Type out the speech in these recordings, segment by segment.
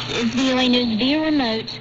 is VOA News via remote.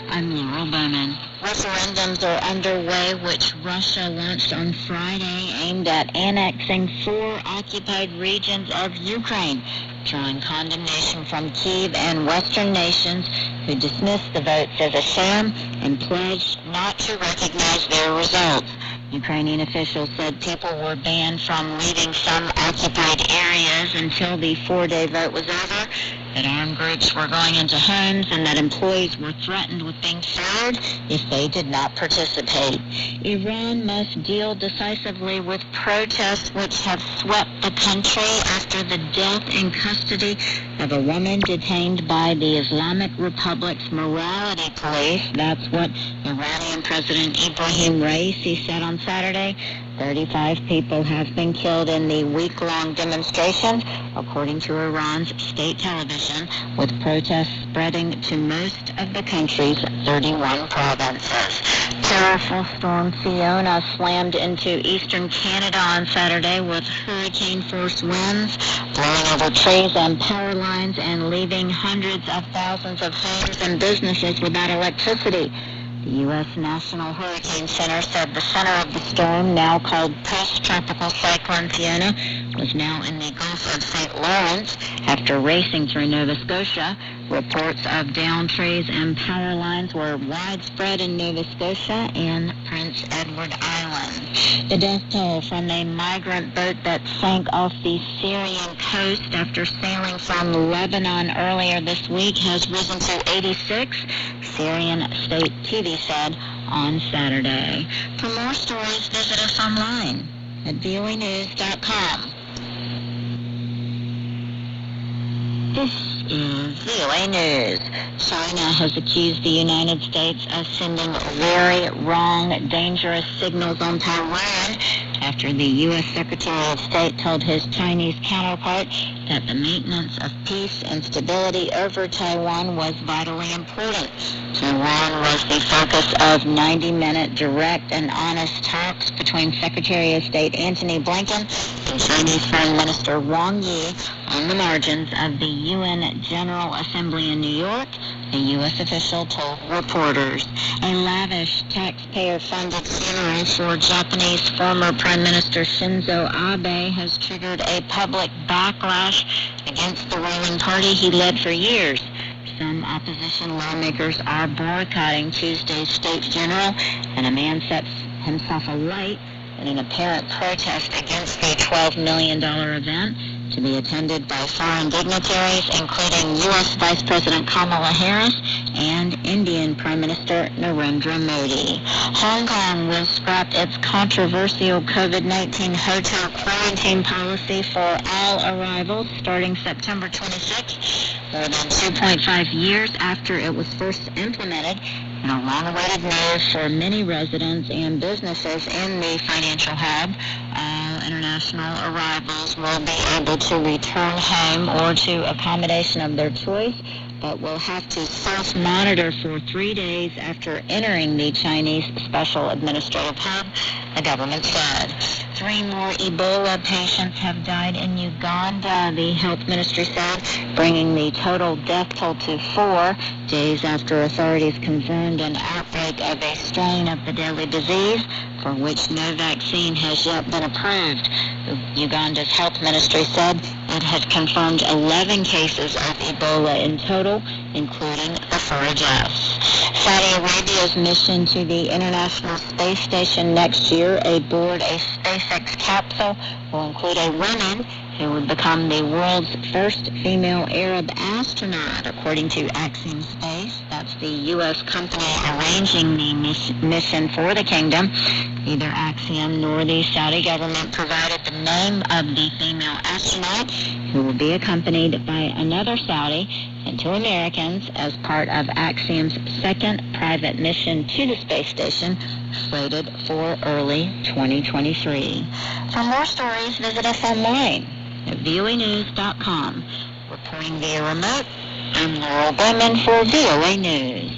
I'm Laurel Bowman. Referendums are underway, which Russia launched on Friday, aimed at annexing 4 occupied regions of Ukraine, drawing condemnation from Kyiv and Western nations who dismissed the votes as a sham and pledged not to recognize their results. Ukrainian officials said people were banned from leaving some occupied areas until the 4-day vote was over, that armed groups were going into homes, and that employees were threatened with being fired if they did not participate. Iran must deal decisively with protests which have swept the country after the death in custody of a woman detained by the Islamic Republic's morality police. That's what Iranian President Ibrahim Raisi said on Saturday. 35 people have been killed in the week-long demonstration, according to Iran's state television, with protests spreading to most of the country's 31 provinces. Powerful storm Fiona slammed into eastern Canada on Saturday with hurricane-force winds, blowing over trees and power lines and leaving hundreds of thousands of homes and businesses without electricity. The U.S. National Hurricane Center said the center of the storm, now called post-tropical cyclone Fiona, was now in the Gulf of St. Lawrence after racing through Nova Scotia. Reports of downed trees and power lines were widespread in Nova Scotia and Prince Edward Island. The death toll from a migrant boat that sank off the Syrian coast after sailing from Lebanon earlier this week has risen to 86, Syrian state TV said on Saturday. For more stories, visit us online at voanews.com. This is VOA News. China has accused the United States of sending very wrong, dangerous signals on Taiwan after the U.S. Secretary of State told his Chinese counterpart that the maintenance of peace and stability over Taiwan was vitally important. Taiwan was the focus of 90-minute direct and honest talks between Secretary of State Antony Blinken and Chinese Foreign Minister Wang Yi on the margins of the UN General Assembly in New York, a U.S. official told reporters. A lavish taxpayer-funded funeral for Japanese former Prime Minister Shinzo Abe has triggered a public backlash against the ruling party he led for years. Some opposition lawmakers are boycotting Tuesday's state funeral, and a man sets himself alight in an apparent protest against the $12 million event, to be attended by foreign dignitaries, including U.S. Vice President Kamala Harris and Indian Prime Minister Narendra Modi. Hong Kong will scrap its controversial COVID-19 hotel quarantine policy for all arrivals starting September 26, more than 2.5 years after it was first implemented, in a long-awaited move for many residents and businesses in the financial hub. All international arrivals will be able to return home or to accommodation of their choice, but will have to self-monitor for 3 days after entering the Chinese Special Administrative Hub, the government said. 3 more Ebola patients have died in Uganda, the health ministry said, bringing the total death toll to 4 days after authorities confirmed an outbreak of a strain of the deadly disease for which no vaccine has yet been approved. Uganda's health ministry said it had confirmed 11 cases of Ebola in total, including the 4 deaths. Saudi Arabia's mission to the International Space Station next year aboard a SpaceX capsule will include a woman who would become the world's first female Arab astronaut, according to Axiom Space. That's the U.S. company arranging the mission for the kingdom. Neither Axiom nor the Saudi government provided the name of the female astronaut, who will be accompanied by another Saudi and 2 Americans as part of Axiom's second private mission to the space station, slated for early 2023. For more stories, visit us online at voanews.com. Reporting via remote, I'm Laurel Bowman for VOA News.